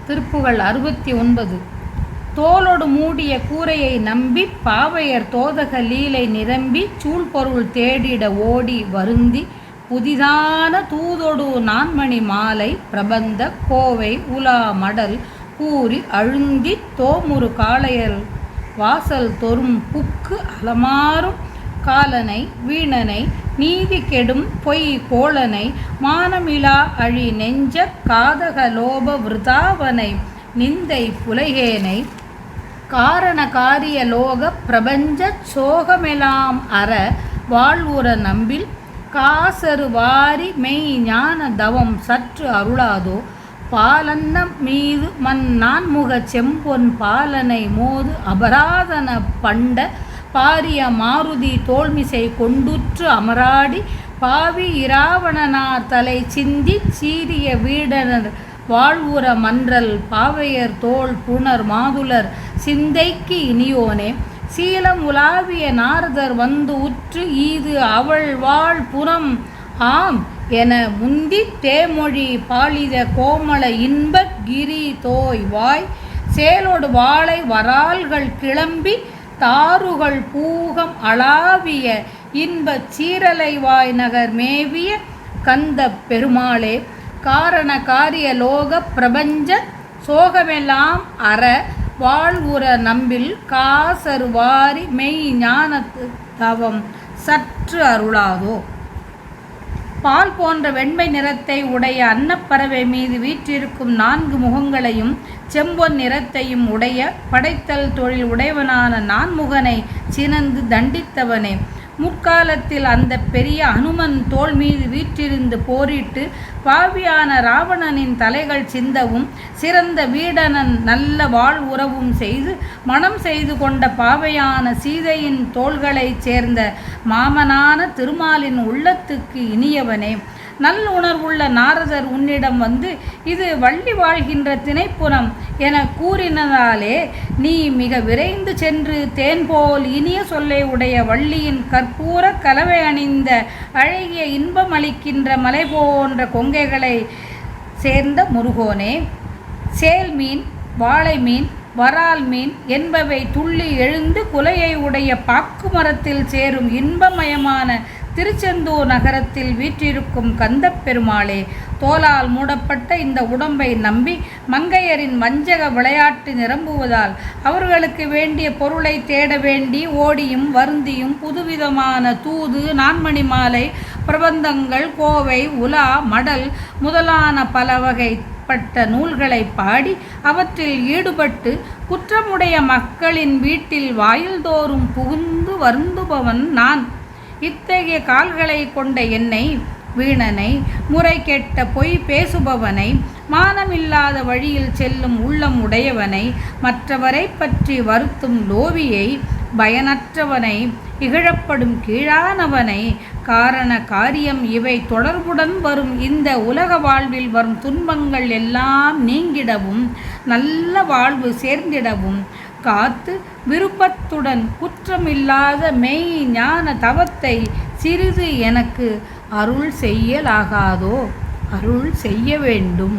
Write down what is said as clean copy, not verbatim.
திருப்புகழ் 69. தோலொடு மூடிய கூரையை நம்பி பாவையர் தோதக லீலை நிரம்பி சூழ்பொருள் தேடிட ஓடி வருந்தி புதிதான தூதொடு நான்மணி மாலை பிரபந்த கோவை உலா மடல் கூறி அழுந்தி தோமுறு காளையர் வாசல் தொறும் புக்கு அலமாறும் காலனை வீணனை நீதி கெடும் பொய் கோளனை மானமிலா அழி நெஞ்ச காதக லோப விருதாவனை நிந்தை புலைகேனை காரண காரிய லோக பிரபஞ்ச சோகமெலாம் அற வாழ்வுற நம்பில் காசரு வாரி மெய் ஞான தவம் சற்று அருளாதோ பாலன்னம் மீது மண் நான்முக செம்பொன் பாலனை மோது அபராதன பண்ட பாரிய மாருதி தோல்மிசை கொண்டுற்று அமராடி பாவி இராவணனார் தலை சிந்தி சீரிய வீடனர் வாழ்வுற மன்றல் பாவையர் தோள் புனர் மாதுளர் சிந்தைக்கு இனியோனே சீலம் உலாவிய நாரதர் வந்து உற்று ஈது அவள் வாழ் புறம் ஆம் என முந்தி தேமொழி பாலித கோமள இன்ப கிரி தோய் வாய் சேலோடு வாழை வரால்கள் கிளம்பி தாருகள் பூகம் அளாவிய இன்பச் சீரலைவாய் நகர் மேவிய கந்த பெருமாளே காரண காரிய லோக பிரபஞ்ச சோகமெல்லாம் அற வாழ்வுற நம்பில் காசரு வாரி மெய் ஞான தவம் சற்று அருளாதோ. பால் போன்ற வெண்மை நிறத்தை உடைய அன்னப்பறவை மீது வீற்றிருக்கும் 4 முகங்களையும் செம்பொன் நிறத்தையும் உடைய படைத்தல் தொழில் உடையவனான நான்முகனை சினந்து தண்டித்தவனே முற்காலத்தில் அந்த பெரிய அனுமன் தோள் மீது வீற்றிருந்து போரிட்டு பாவியான ராவணனின் தலைகள் சிந்தவும் சிறந்த வீடனன் நல்ல வாழ் உறவும் செய்து மனம் செய்து கொண்ட பாவையான சீதையின் தோள்களைச் சேர்ந்த மாமனான திருமாலின் உள்ளத்துக்கு இனியவனே நல்லுணர்வுள்ள நாரதர் உன்னிடம் வந்து இது வள்ளி வாழ்கின்ற திணைப்புறம் என கூறினதாலே நீ மிக விரைந்து சென்று தேன்போல் இனிய சொல்லை உடைய வள்ளியின் கற்பூர கலவை அணிந்த அழகிய இன்பம் அளிக்கின்ற மலை போன்ற கொங்கைகளை சேர்ந்த முருகோனே சேல் மீன் வாழை மீன் வரால் மீன் என்பவை துள்ளி எழுந்து குலையை உடைய பாக்கு மரத்தில் சேரும் இன்பமயமான திருச்செந்தூர் நகரத்தில் வீற்றிருக்கும் கந்த பெருமாளே தோலால் மூடப்பட்ட இந்த உடம்பை நம்பி மங்கையரின் வஞ்சக விளையாட்டு நிரம்புவதால் அவர்களுக்கு வேண்டிய பொருளை தேட வேண்டி ஓடியும் வருந்தியும் புதுவிதமான தூது நான்மணி மாலை பிரபந்தங்கள் கோவை உலா மடல் முதலான பல வகை பட்ட நூல்களை பாடி அவற்றில் ஈடுபட்டு குற்றமுடைய மக்களின் வீட்டில் வாயில்தோறும் புகுந்து வருந்துபவன் நான். இத்தகைய கால்களை கொண்ட என்னை வீணனை முறை கெட்ட பொய் பேசுபவனை மானமில்லாத வழியில் செல்லும் உள்ளம் உடையவனை மற்றவரை பற்றி வருத்தும் லோவியை பயனற்றவனை இகழப்படும் கீழானவனை காரண காரியம் இவை தொடர்புடன் வரும் இந்த உலக வாழ்வில் வரும் துன்பங்கள் எல்லாம் நீங்கிடவும் நல்ல வாழ்வு சேர்ந்திடவும் காத்து விருப்பத்துடன் குற்றமில்லாத மெய் ஞான தவத்தை சிறிது எனக்கு அருள் செய்யலாகாதோ? அருள் செய்ய வேண்டும்.